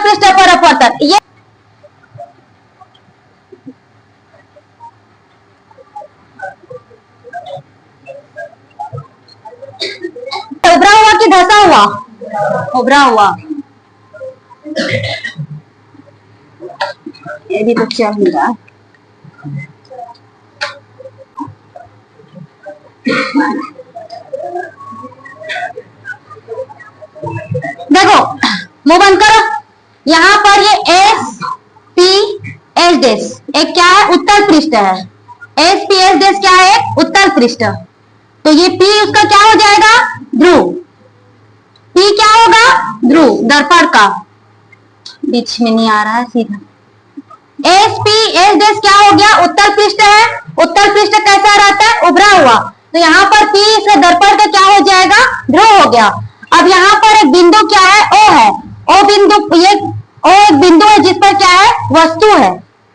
पृष्ठ पर अपवर्तन, ये उभरा हुआ कि धंसा हुआ? उभरा हुआ। ये भी तो चल नहीं रहा। देखो मुंह बंद करो। यहाँ पर ये एस पी एस डेस एक क्या है? उत्तल पृष्ठ है। एस पी एस डेस क्या है? उत्तल पृष्ठ। तो ये पी उसका क्या हो जाएगा? ध्रुव। पी क्या होगा? ध्रुव दर्पण का। बीच में नहीं आ रहा है सीधा। एस पी एस डेस क्या हो गया? उत्तल पृष्ठ है। उत्तल पृष्ठ कैसा रहता है? उभरा हुआ। तो यहाँ पर पी से दर्पण का क्या हो जाएगा? ध्रुव हो गया। अब यहाँ पर एक बिंदु क्या है? ओ है। ओ बिंदु, ये ओ एक बिंदु है जिस पर क्या है? वस्तु है।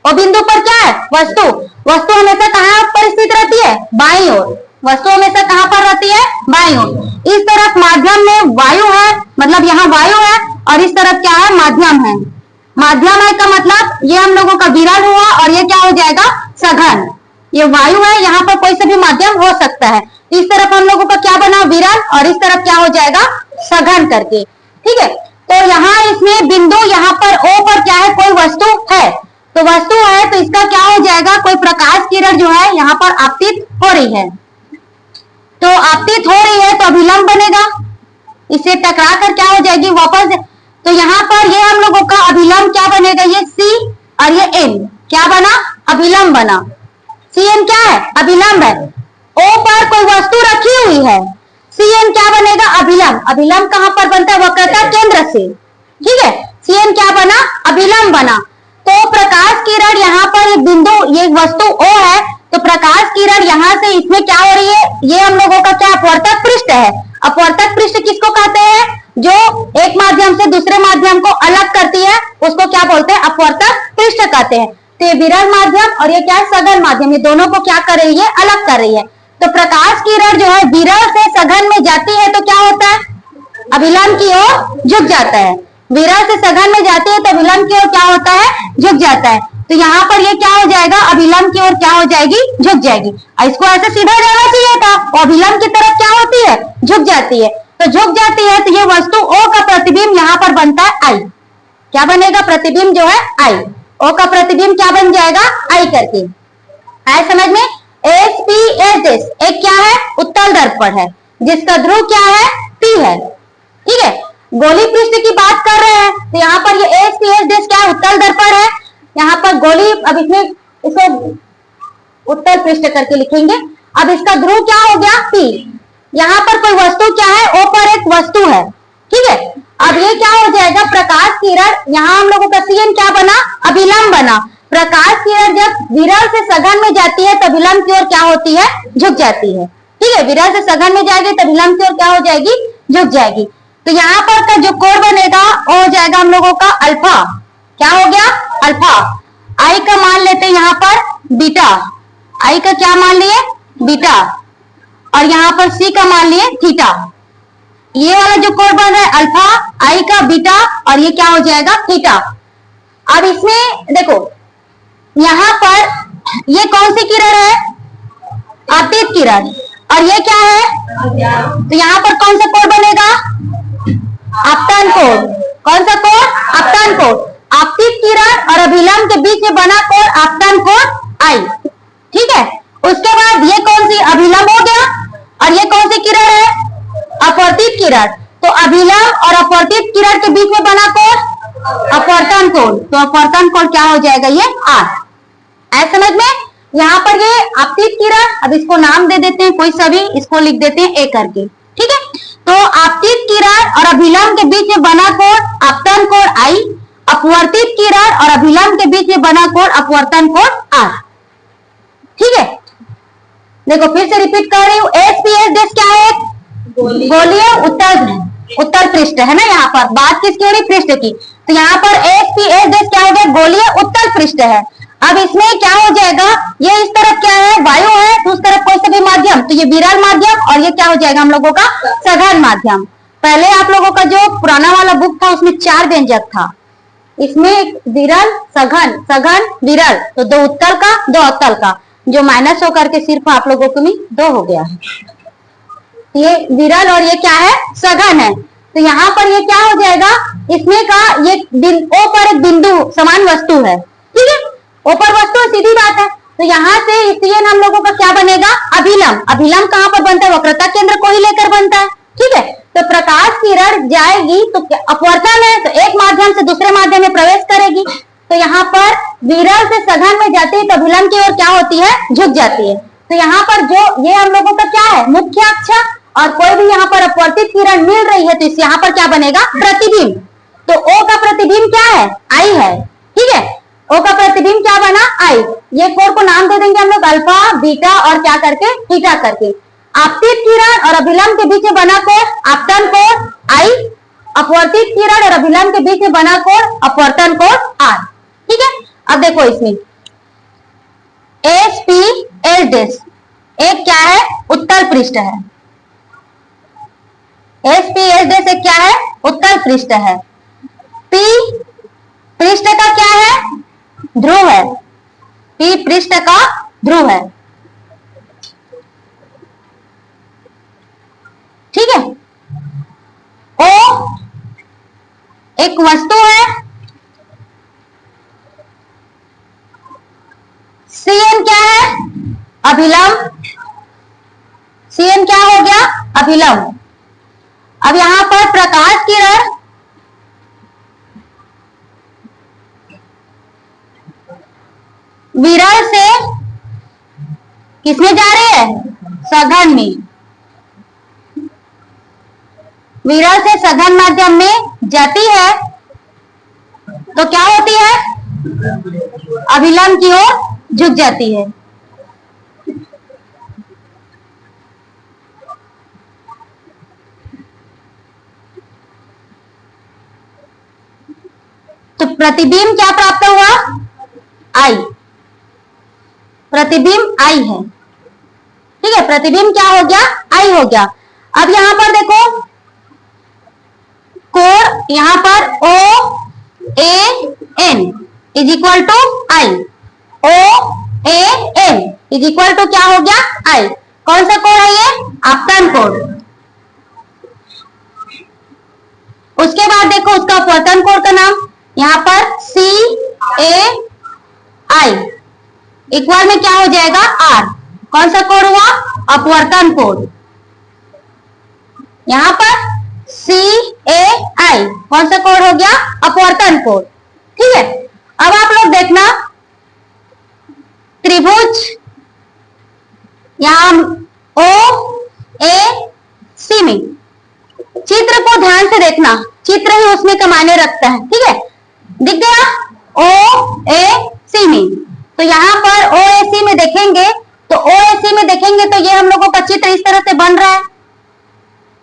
ओ बिंदु पर क्या है? वस्तु। वस्तु हमेशा कहाँ पर स्थित रहती है? बाईं ओर। वस्तु हमेशा कहाँ पर रहती है? बाईं ओर। इस तरफ माध्यम में वायु है, मतलब यहाँ वायु है, और इस तरफ क्या है? माध्यम है। माध्यम है का मतलब ये हम लोगों का विरल हुआ, और ये क्या हो जाएगा? सघन। ये वायु है, यहाँ पर कोई से भी माध्यम हो सकता है। इस तरफ हम लोगों का क्या बना? विरल, और इस तरफ क्या हो जाएगा? सघन करके। ठीक है। तो यहाँ इसमें बिंदु, यहाँ पर ओ पर क्या है? कोई वस्तु है। तो वस्तु है तो इसका क्या हो जाएगा? कोई प्रकाश किरण जो है यहाँ पर आपतित हो रही है। तो आपतित हो रही है तो अभिलंब बनेगा। इसे टकरा कर क्या हो जाएगी? वापस। तो यहाँ पर ये हम लोगों का अभिलंब क्या बनेगा? ये सी और ये एन क्या बना? अभिलंब बना। सी एन क्या है? अभिलंब है। ओ पर कोई वस्तु रखी हुई है। सी एन क्या बनेगा? अभिलंब। अभिलंब कहां पर बनता है? वक्रता केंद्र से। ठीक है। सी एन क्या बना? अभिलंब बना। तो प्रकाश किरण यहाँ पर एक बिंदु, ये वस्तु O है, तो प्रकाश किरण यहाँ से इसमें क्या हो रही है? ये हम लोगों का क्या? अपवर्तक पृष्ठ है। अपवर्तक पृष्ठ किसको कहते हैं? जो एक माध्यम से दूसरे माध्यम को अलग करती है, उसको क्या बोलते हैं? अपवर्तक पृष्ठ कहते हैं। तो ये विरल माध्यम और ये क्या है? सघन माध्यम, ये दोनों को क्या कर रही है? अलग कर रही है। तो प्रकाश किरण जो है विरल से सघन में जाती है तो क्या होता है? अभिलंब की ओर झुक जाता है। विरल से सघन में जाती है तो अभिलंब की ओर क्या होता है? झुक जाता है। तो यहाँ पर ये क्या हो जाएगा? अभिलंब की ओर क्या हो जाएगी? झुक जाएगी। इसको ऐसे सीधा जाना चाहिए था, और अभिलंब की तरफ क्या होती है? झुक जाती है। तो झुक जाती है तो ये वस्तु O का प्रतिबिंब यहाँ पर बनता है I। क्या बनेगा? प्रतिबिंब जो है I। O का प्रतिबिंब क्या बन जाएगा? I करके। आए समझ में? एस पी एस डेस एक क्या है? उत्तल दर्पण है, जिसका ध्रुव क्या है? P है। ठीक है। गोली पृष्ठ की बात कर रहे हैं तो यहाँ पर ये एस पी एस डेस क्या है? उत्तल दर्पण है। यहाँ पर गोली, अब इसमें इसको उत्तल पृष्ठ करके लिखेंगे। अब इसका ध्रुव क्या हो गया? P। यहाँ पर कोई वस्तु क्या है? O पर एक वस्तु है। ठीक है। अब ये क्या हो जाएगा? प्रकाश किरण, यहाँ हम लोगों का CN क्या बना? अभिलंब बना। प्रकाश किरण जब विरल से सघन में जाती है तो अभिलंब की ओर क्या होती है? झुक जाती है। ठीक है। विरल से सघन में जाएगी तो अभिलंब की ओर क्या हो जाएगी? झुक जाएगी। तो यहाँ पर का जो कोण बनेगा वो हो जाएगा हम लोगों का अल्फा। क्या हो गया? अल्फा। आई का मान लेते हैं यहाँ पर बीटा। आई का क्या मान लिए? बीटा। और यहाँ पर सी का मान लिए थीटा। ये वाला जो कोण बन रहा है अल्फा, आई का बीटा, और ये क्या हो जाएगा? थीटा। अब इसमें देखो यहाँ पर ये कौन सी किरण है? आपतित किरण। और ये क्या है? तो यहाँ पर कौन सा कोण बनेगा? आपतन कोण। कौन सा कोण? आपतन कोण। आपतित किरण और अभिलंब के बीच में बना कोण आपतन कोण आई। ठीक है। उसके बाद ये कौन सी? अभिलंब हो गया। और ये कौन सी किरण है? अपवर्तित किरण। तो अभिलंब और अपवर्तित किरण के बीच में बना कोण अपवर्तन कोण। तो अपवर्तन कोण क्या हो जाएगा? ये R। ऐसा समझ में? यहाँ पर ये आपतित किरण, अब इसको नाम दे देते हैं कोई सा भी, इसको लिख देते हैं A करके। ठीक है। तो आपतित किरण और अभिलंब के बीच में बना कोण आपतन कोण I, अपवर्तित किरण और अभिलंब के बीच में बना कोण अपवर्तन कोण R। ठीक है। देखो फिर से रिपीट कर रही हूँ। एस पी एस डेस क्या है? गोलीय उत्तल पृष्ठ है ना। यहाँ पर बात किसकी हो रही? पृष्ठ की। तो यहाँ पर एस पी एस डेस क्या हो गया? गोलीय उत्तल पृष्ठ है। अब इसमें क्या हो जाएगा? ये इस तरफ क्या है? वायु है, तो उस तरफ कोई सा भी माध्यम, तो ये विरल माध्यम, और ये क्या हो जाएगा हम लोगों का? सघन माध्यम। पहले आप लोगों का जो पुराना वाला बुक था उसमें 4 व्यंजक था। इसमें एक विरल सघन, सघन विरल, तो दो उत्तल का दो अवतल का, जो माइनस होकर के सिर्फ आप लोगों को भी दो हो गया है। ये विरल और ये क्या है, सघन है। तो यहाँ पर ये क्या हो जाएगा, इसमें का ये ओ पर एक बिंदु समान वस्तु है, ठीक है, ओ पर वस्तु सीधी बात है। तो यहाँ से इसलिए हम लोगों का क्या बनेगा, अभिलंब। अभिलंब कहाँ पर बनता है, वक्रता केंद्र को ही लेकर बनता है, ठीक है। तो प्रकाश किरण जाएगी तो अपवर्तन है, तो एक माध्यम से दूसरे माध्यम में प्रवेश करेगी। तो यहाँ पर विरल से सघन में जाती है तो अभिलंब की ओर क्या होती है, झुक जाती है। तो यहाँ पर जो ये हम लोगों का क्या है, मुख्य अक्ष, और कोई भी यहाँ पर अपवर्तित किरण मिल रही है तो इस यहाँ पर क्या बनेगा, प्रतिबिंब। तो ओ का प्रतिबिंब क्या है, आई है, ठीक है। ओ का प्रतिबिंब क्या बना, आई। ये कोण को नाम दे देंगे हम लोग अल्फा, बीटा और क्या करके, थीटा करके। आपतित किरण और अभिलंब के बीच में बना कोण आपतन कोण आई, अपवर्तित किरण और अभिलंब के बीच में बना कोण अपवर्तन कोण आर, ठीक है। अब देखो इसमें एस पी एस डैश एक क्या है, उत्तल पृष्ठ है। एस पी एस डैश एक क्या है, उत्तल पृष्ठ है। पी पृष्ठ का क्या है, ध्रुव है। पी पृष्ठ का ध्रुव है, ठीक है। ओ एक वस्तु है। सीएन क्या है, अभिलंब। सीएन क्या हो गया, अभिलंब। अब यहां पर प्रकाश किरण विरल से किसमें जा रहे हैं, सघन में। विरल से सघन माध्यम में जाती है तो क्या होती है, अभिलंब की ओर झुक जाती है। तो प्रतिबिंब क्या प्राप्त हुआ, आई। प्रतिबिंब आई है, ठीक है। प्रतिबिंब क्या हो गया, आई हो गया। अब यहां पर देखो कोण, यहां पर O A N is equal to I. O A N is equal to क्या हो गया, आई। कौन सा कोण है ये, आपतन कोण। उसके बाद देखो उसका अपवर्तन कोण का नाम, यहां पर सी ए आई इक्वल में क्या हो जाएगा, आर। कौन सा कोण हुआ, अपवर्तन कोण। यहां पर सी ए आई कौन सा कोण हो गया, अपवर्तन कोण, ठीक है। अब आप लोग देखना त्रिभुज, यहां ओ ए सी में चित्र को ध्यान से देखना, चित्र ही उसमें का मायने रखता है, ठीक है। दिख गया, ओ ए सी में। तो यहाँ पर ओ ए सी में देखेंगे तो ओ ए सी में देखेंगे तो ये हम लोगों का चित्र इस तरह से बन रहा है,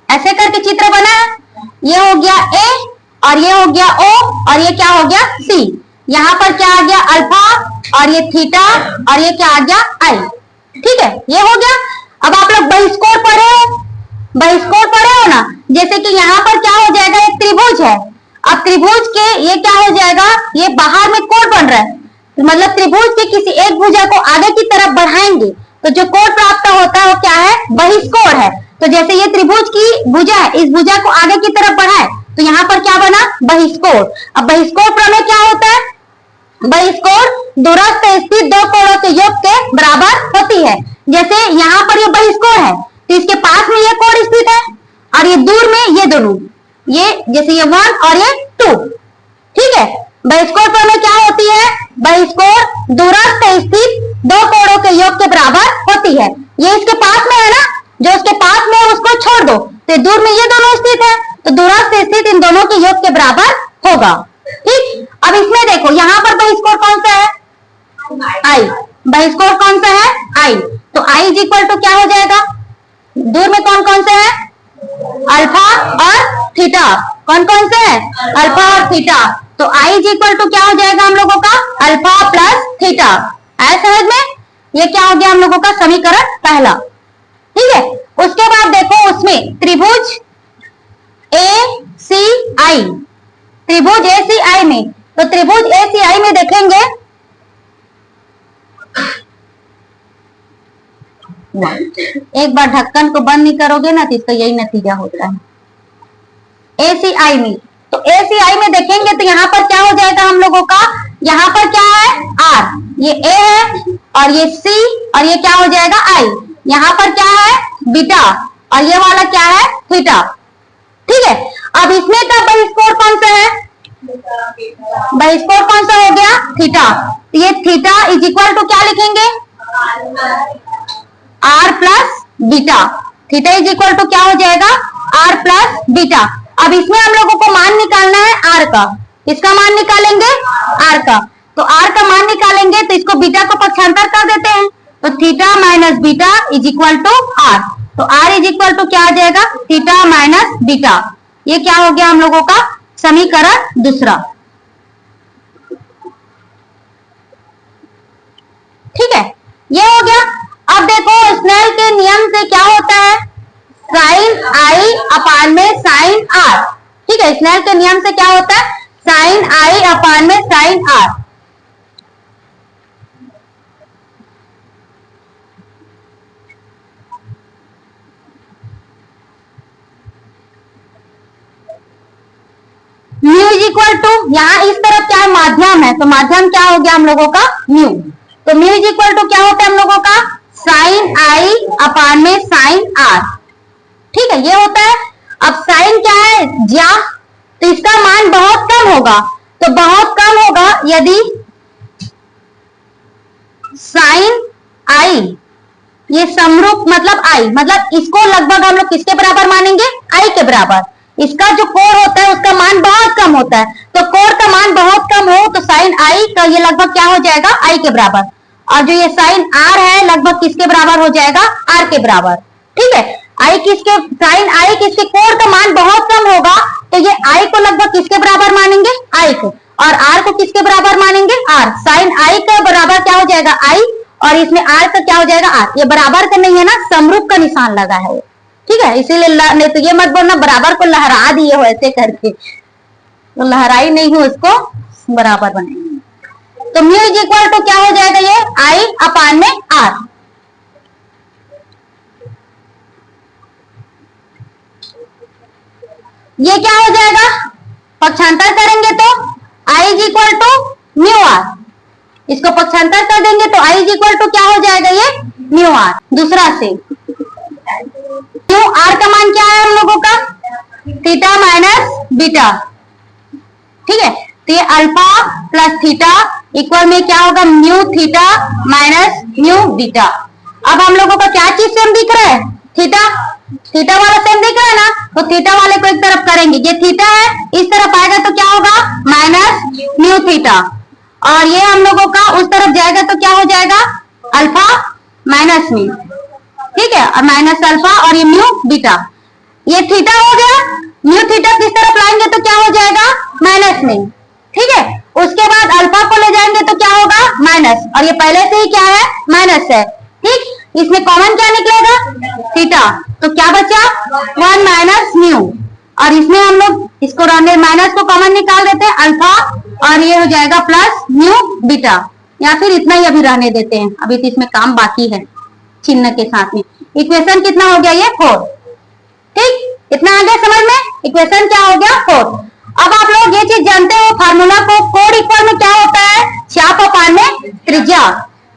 ऐसे करके चित्र बना है। ये हो गया ए और ये हो गया ओ और ये क्या हो गया, सी। यहाँ पर क्या आ गया, अल्फा और ये थीटा और ये क्या आ गया, आई, ठीक है। ये हो गया। अब आप लोग बहिष्कोण पढ़े हो, बहिष्कोण पढ़े हो ना, जैसे कि यहाँ पर क्या हो जाएगा, एक त्रिभुज है। अब त्रिभुज के ये क्या हो जाएगा, ये बाहर में कोण बन रहा है, तो मतलब त्रिभुज के किसी एक भुजा को आगे की तरफ बढ़ाएंगे तो जो कोण प्राप्त होता है वो क्या है, बहिष्कोण है। तो जैसे ये त्रिभुज की भुजा है, इस भुजा को आगे की तरफ बढ़ाए तो यहाँ पर क्या बना, बहिष्कोण। अब बहिष्कोण प्रमेय क्या होता है, बहिष्कोण दूरस्थ स्थित दो कोणों के योग के बराबर होती है। जैसे यहाँ पर ये बहिष्कोण है तो इसके पास में ये कोण स्थित है और ये दूर में ये दोनों, ये जैसे ये 1 और ये 2, ठीक है। बहिष्कोण प्रमेय क्या होती है, बहिष्कोण दूरस्थ स्थित दो कोणों के योग के बराबर होती है। ये इसके पास में है ना, जो उसके पास में है उसको छोड़ दो, तो दूर में ये दोनों स्थित है तो दूरस्थ स्थित इन दोनों के योग के बराबर होगा, ठीक। अब इसमें देखो यहाँ पर बहिष्कोण कौन सा है, आई। बहिष्कोण कौन सा है, आई। तो आई इज इक्वल टू क्या हो जाएगा, दूर में कौन कौन से है, अल्फा और थीटा। कौन कौन से है, अल्फा और थीटा। तो आई इज इक्वल टू क्या हो जाएगा हम लोगों का, अल्फा प्लस थीटा। आया समझ में, ये क्या हो गया हम लोगों का समीकरण पहला, ठीक है। उसके बाद देखो उसमें त्रिभुज ए सी आई, त्रिभुज ए सी आई में तो त्रिभुज ACI में देखेंगे एक बार ढक्कन को बंद नहीं करोगे ना तो इसका यही नतीजा होता है। ACI में, तो ACI में देखेंगे तो यहाँ पर क्या हो जाएगा हम लोगों का, यहाँ पर क्या है R, ये A है और ये C और ये क्या हो जाएगा I, यहाँ पर क्या है बीटा और ये वाला क्या है थीटा। ठीक है, अब इसमें का बहिष्कोण कौन सा है, बहिष्कोण कौन सा हो गया थीटा। तो ये थीटा इज इक्वल टू क्या लिखेंगे R plus beta, theta is equal to क्या हो जाएगा R प्लस बीटा। अब इसमें हम लोगों को मान निकालना है R का, किसका मान निकालेंगे R का, तो R का मान निकालेंगे तो इसको बीटा को पक्षांतर कर देते हैं, तो theta minus beta is equal to R, तो R इज इक्वल टू क्या आ जाएगा थीटा माइनस बीटा। ये क्या हो गया हम लोगों का समीकरण दूसरा। ठीक है, ये हो गया। अब देखो स्नेल के नियम से क्या होता है साइन आई अपान में साइन आर। ठीक है, स्नेल के नियम से क्या होता है साइन आई अपान में sine r. Mu is equal to, यहाँ इस तरफ क्या है माध्यम है, तो माध्यम क्या हो गया हम लोगों का म्यू, तो म्यू इज इक्वल टू क्या होता है हम लोगों का साइन आई अपान में साइन आर। ठीक है, ये होता है। अब साइन क्या है ज्या, तो इसका मान बहुत कम होगा, तो बहुत कम होगा यदि साइन आई ये समरूप मतलब आई, मतलब इसको लगभग हम लोग किसके बराबर मानेंगे आई के बराबर। इसका जो कोण होता है उसका मान बहुत कम होता है, तो कोण का मान बहुत कम हो तो साइन आई का ये लगभग क्या हो जाएगा आई के बराबर, और जो ये साइन आर है लगभग किसके बराबर हो जाएगा आर के बराबर। ठीक है, आई किसके साइन आई किसके कोण का मान बहुत कम होगा तो ये आई को लगभग किसके बराबर मानेंगे आई को, और आर को किसके बराबर मानेंगे आर। साइन आई का बराबर क्या हो जाएगा आई और इसमें आर का क्या हो जाएगा आर। ये बराबर का नहीं है ना, समरूप का निशान लगा है। ठीक है, इसीलिए नहीं तो ये मत बोलना बराबर को लहरा दिए हो ऐसे करके, तो लहराई नहीं हो उसको बराबर बनाएंगे। तो म्यू इज इक्वल टू क्या हो जाएगा ये आई अपान में आर। ये क्या हो जाएगा पक्षांतर करेंगे तो I is equal to mu R, इसको पक्षांतर कर देंगे तो आई इज इक्वल टू क्या हो जाएगा ये म्यू आर। दूसरा से म्यू आर का मान क्या है हम लोगों का थीटा माइनस बीटा। ठीक है, तो ये अल्फा प्लस थीटा इक्वल में क्या होगा mu theta minus mu beta. अब हम लोगों का क्या चीज सेम दिख रहा है थीटा, थीटा वाला सेम दिख रहा है ना, तो थीटा वाले को एक तरफ करेंगे, ये थीटा है इस तरफ आएगा तो क्या होगा माइनस म्यू थीटा, और ये हम लोगों का उस तरफ जाएगा तो क्या हो जाएगा अल्फा माइनस म्यू। ठीक है, और माइनस अल्फा और ये म्यू बीटा, ये थीटा हो गया। म्यू थीटा किस तरफ लाएंगे तो क्या हो जाएगा माइनस में। ठीक है, उसके बाद अल्फा को ले जाएंगे तो क्या होगा माइनस, और ये पहले से ही क्या है माइनस है। ठीक, इसमें कॉमन क्या निकलेगा थीटा, तो क्या बचा 1 माइनस म्यू, और इसमें हम लोग इसको रहने माइनस को कॉमन निकाल देते हैं अल्फा, और ये हो जाएगा प्लस म्यू बीटा, या फिर इतना ही अभी रहने देते हैं, अभी तो इसमें काम बाकी है चिन्ह के साथ में। इक्वेशन कितना हो गया ये 4। ठीक, इतना आ गया समझ में, इक्वेशन क्या हो गया 4। अब आप लोग ये चीज जानते हो फार्मूला को, कोण इक्वल में क्या होता है चाप अपान में त्रिज्या,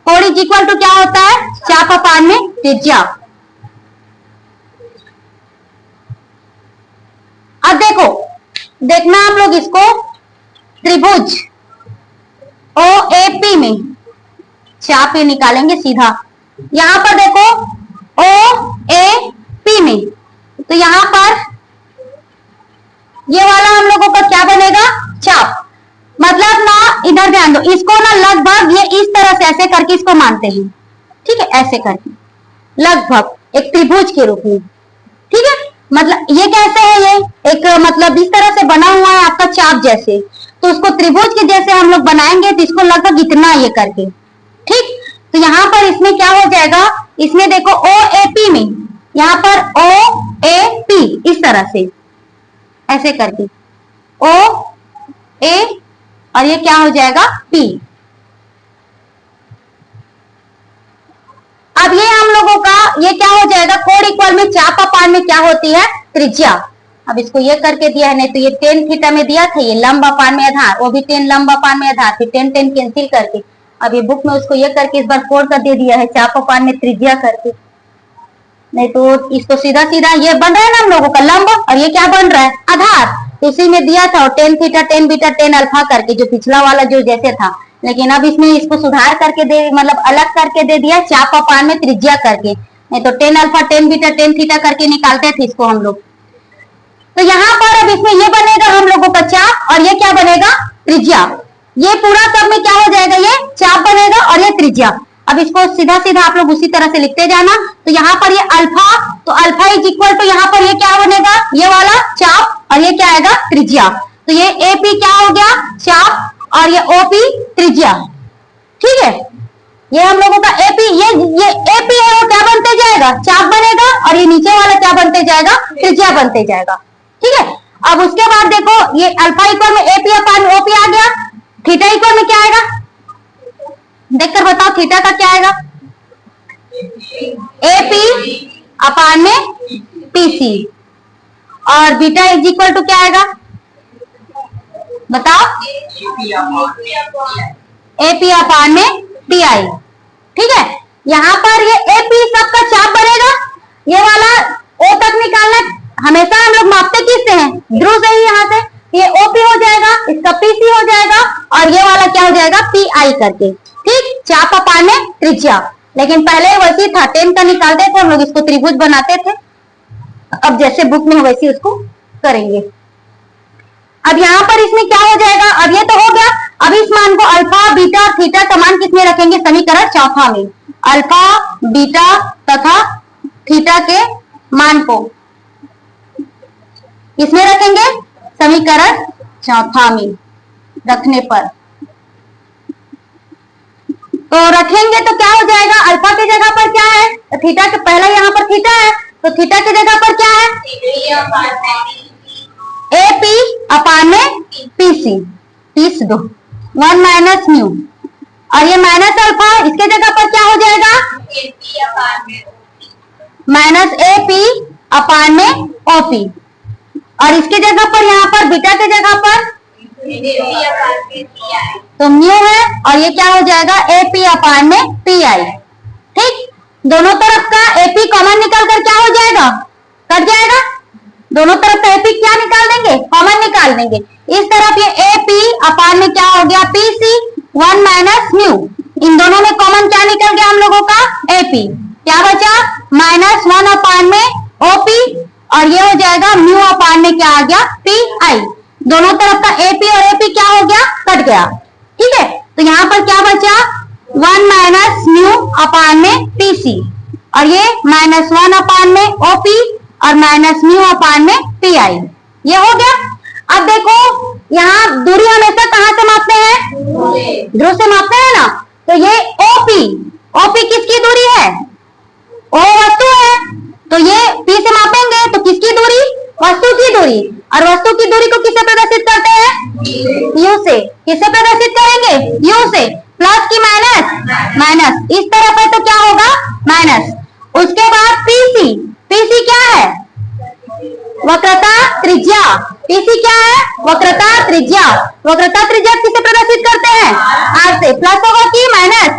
कोण इज इक्वल टू क्या होता है चाप अपान में त्रिज्या। अब देखो देखना आप लोग इसको त्रिभुज OAP में चाप ये निकालेंगे सीधा, यहां पर देखो OAP में, तो यहां पर ये वाला हम लोगों का क्या बनेगा चाप, मतलब ना इधर ध्यान दो, इसको ना लगभग ये इस तरह से ऐसे करके इसको मानते हैं। ठीक है, ऐसे करके लगभग एक त्रिभुज के रूप में। ठीक है, मतलब ये कैसे है ये एक मतलब इस तरह से बना हुआ है आपका चाप जैसे, तो उसको त्रिभुज के जैसे हम लोग बनाएंगे तो इसको लगभग इतना ये करके। ठीक, तो यहाँ पर इसमें क्या हो जाएगा, इसमें देखो OAP में यहाँ पर OAP इस तरह से ऐसे करके OAP और ये क्या हो जाएगा P। अब ये हम लोगों का ये क्या हो जाएगा, कोण इक्वल में चाप अपान में क्या होती है, त्रिज्या। अब इसको ये करके दिया है, नहीं तो ये टेन थीटा में दिया था, ये लंब अपान में आधार, वो भी टेन लंब अपान में आधार, फिर टेन टेन कैंसिल करके अब ये बुक में उसको ये करके इस बार कोण कर दे दिया है चाप अपान में त्रिज्या करके। नहीं तो इसको सीधा सीधा ये बन रहा है ना हम लोगों का लंब, और ये क्या बन रहा है आधार, तो उसी में दिया था tan theta tan beta tan alpha करके, जो पिछला वाला जो जैसे था। लेकिन अब इसमें इसको सुधार करके दे, मतलब अलग करके दे दिया चाप अपान में त्रिज्या करके, नहीं तो tan alpha tan beta tan theta करके निकालते थे इसको हम लोग। तो यहाँ पर अब इसमें ये बनेगा हम लोगों का चाप, और ये क्या बनेगा त्रिज्या। ये पूरा सब में क्या हो जाएगा, ये चाप बनेगा और ये त्रिज्या। अब इसको सीधा सीधा आप लोग उसी तरह से लिखते जाना। तो यहाँ पर ये अल्फा, तो अल्फा इज इक्वल टू यहाँ पर ये क्या बनेगा, ये वाला चाप, और ये क्या आएगा त्रिज्या। तो ये एपी क्या हो गया चाप, और ये ओपी त्रिज्या। ठीक है, ये हम लोगों का एपी, ये एपी है वो क्या बनते जाएगा चाप बनेगा, और ये नीचे वाला क्या बनते जाएगा त्रिज्या बनते जाएगा। ठीक है, अब उसके बाद देखो ये अल्फा इक्वल में एपी अपान ओपी आ गया, थीटा इक्वल में क्या आएगा देखकर बताओ, थीटा का क्या आएगा एपी अपान में पीसी, और बीटा इज इक्वल टू क्या आएगा बताओ, एपी अपान में पीआई। ठीक है, यहाँ पर ये एपी सबका चाप बनेगा, ये वाला ओ तक निकालना, हमेशा हम लोग मापते किससे हैं, ध्रुव से ही। यहाँ से ये ओपी हो जाएगा, इसका पीसी हो जाएगा, और ये वाला क्या हो जाएगा पीआई करके। ठीक, चाप अपान में त्रिज्या। लेकिन पहले वैसे था, टेन का निकालते थे हम लोग, इसको त्रिभुज बनाते थे। अब जैसे बुक में वैसे उसको करेंगे। अब यहाँ पर इसमें क्या हो जाएगा, अब ये तो हो गया। अब इस मान को अल्फा बीटा थीटा का मान किसमें रखेंगे, समीकरण चौथा में। अल्फा बीटा तथा थीटा के मान को किसमें रखेंगे, समीकरण चौथा में रखने पर। तो रखेंगे तो क्या हो जाएगा, अल्फा की जगह पर क्या है, थीटा के पहले यहाँ पर थीटा है, तो थीटा की जगह पर क्या है एपी अपान में पीसी, पीस दो 1 माइनस न्यू, और ये माइनस अल्फा इसके जगह पर क्या हो जाएगा माइनस एपी अपान में ओपी, और इसके जगह पर यहाँ पर बीटा के जगह पर तो म्यू है, और ये क्या हो जाएगा एपी अपान में पीआई। ठीक, दोनों तरफ का एपी कॉमन निकल कर क्या हो जाएगा, कट जाएगा। दोनों तरफ का एपी क्या निकाल देंगे, कॉमन निकाल देंगे। इस तरफ ये एपी अपान में क्या हो गया पीसी 1 माइनस म्यू, इन दोनों में कॉमन क्या निकल गया हम लोगों का एपी, क्या बचा -1 अपान में ओपी, और ये हो जाएगा म्यू अपान में क्या आ गया पीआई। दोनों तरफ का एपी और एपी क्या हो गया, कट गया। ठीक है, तो यहाँ पर क्या बचा 1 माइनस म्यू अपान में पीसी, और ये -1 अपान में ओपी, और माइनस म्यू अपान में पीआई, ये हो गया। अब देखो यहाँ दूरी हमेशा कहाँ से मापते हैं, ध्रुव से मापते हैं ना। तो ये ओपी, ओपी किसकी दूरी है, ओ वस्तु है, तो ये पी से मापेंगे तो किसकी दूरी, वस्तु की दूरी, और वस्तु की दूरी को किससे प्रदर्शित करते हैं यू से। किससे प्रदर्शित करेंगे, यू से, प्लस की माइनस, माइनस इस तरफ है तो क्या होगा माइनस। उसके बाद पीसी, पीसी क्या है वक्रता त्रिज्या, पीसी क्या है वक्रता त्रिज्या। वक्रता त्रिज्या किसे प्रदर्शित करते हैं आर से, प्लस होगा कि माइनस,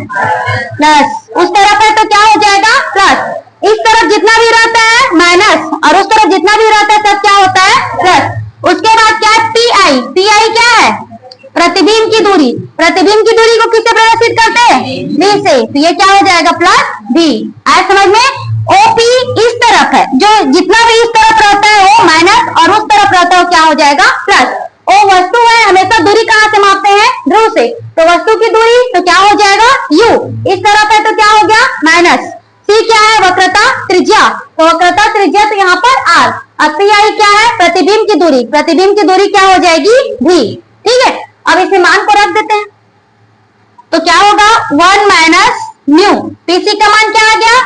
प्लस उस तरफ है तो क्या हो जाएगा प्लस, इस तरफ जितना भी रहता है माइनस, और उस तरफ जितना भी रहता है सब क्या होता है प्लस। उसके बाद क्या है पीआई, पीआई क्या है प्रतिबिंब की दूरी, प्रतिबिंब की दूरी को किससे प्रदर्शित करते हैं बी से, तो ये क्या हो जाएगा प्लस बी। आए समझ में। ओपी इस तरफ है, जो जितना भी इस तरफ रहता है वो माइनस, और उस तरफ रहता है क्या हो जाएगा प्लस। ओ वस्तु है, हमेशा दूरी कहाँ से मापते हैं ध्रुव से, तो वस्तु की दूरी तो क्या हो जाएगा यू, इस तरफ है तो क्या हो गया माइनस। सी क्या है वक्रता त्रिज्या, तो वक्रता त्रिज्या तो यहाँ पर आर। अब पीआई क्या है प्रतिबिंब की दूरी, प्रतिबिंब की दूरी क्या हो जाएगी भी। ठीक है, अब इसे मान को रख देते हैं तो क्या होगा 1 माइनस म्यू, पीसी का मान क्या आ गया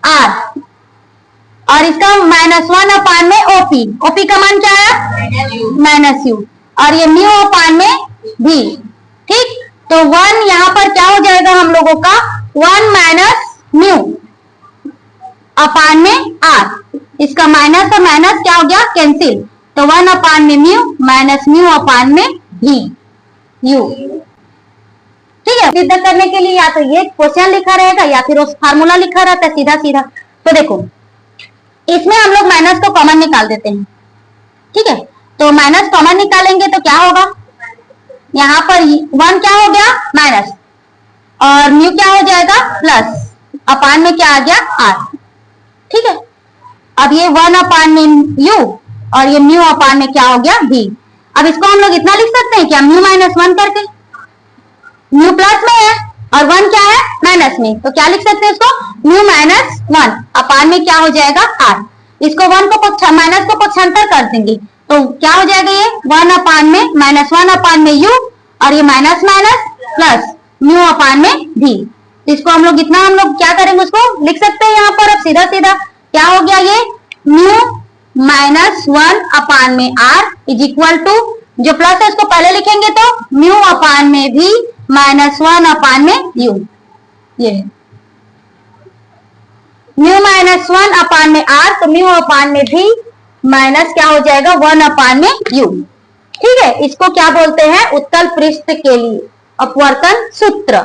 आर, और इसका -1 अपान में ओपी, ओपी का मान क्या है माइनस यू, और ये म्यू अपान में भी। ठीक, तो 1 यहां पर क्या हो जाएगा हम लोगों का, 1 माइनस म्यू अपान में आर। इसका माइनस और माइनस क्या हो गया, कैंसिल। तो 1 अपान में म्यू माइनस म्यू अपान में भी यू। ठीक है, सिद्ध करने के लिए या तो ये क्वेश्चन लिखा रहेगा या फिर उस फार्मूला लिखा रहता है सीधा सीधा। तो देखो इसमें हम लोग माइनस को कॉमन निकाल देते हैं। ठीक है, तो माइनस कॉमन निकालेंगे तो क्या होगा, यहां पर 1 क्या हो गया माइनस और म्यू क्या हो जाएगा प्लस, अपान में क्या आ गया आर। ठीक है, अब ये 1 अपान में यू और ये म्यू अपान में क्या हो गया भी। अब इसको हम लोग इतना लिख सकते हैं क्या, म्यू माइनस 1 करके, म्यू प्लस में है और 1 क्या है माइनस में, तो क्या लिख सकते हैं इसको, म्यू माइनस 1 अपान में क्या हो जाएगा आर। इसको 1 को माइनस को पक्षांतर कर देंगे तो क्या हो जाएगा, ये 1 अपान में माइनस 1 अपान में यू और ये माइनस माइनस प्लस म्यू अपान में भी। इसको हम लोग इतना हम लोग क्या करेंगे, उसको लिख सकते हैं यहाँ पर। अब सीधा सीधा क्या हो गया, ये म्यू माइनस 1 अपान में आर इज इक्वल टू, जो प्लस है उसको पहले लिखेंगे तो म्यू अपान में भी माइनस 1 अपान में यू। ये म्यू माइनस 1 अपान में आर, तो म्यू अपान में भी माइनस क्या हो जाएगा 1 अपान में यू। ठीक है, इसको क्या बोलते हैं, उत्तल पृष्ठ के लिए अपवर्तन सूत्र।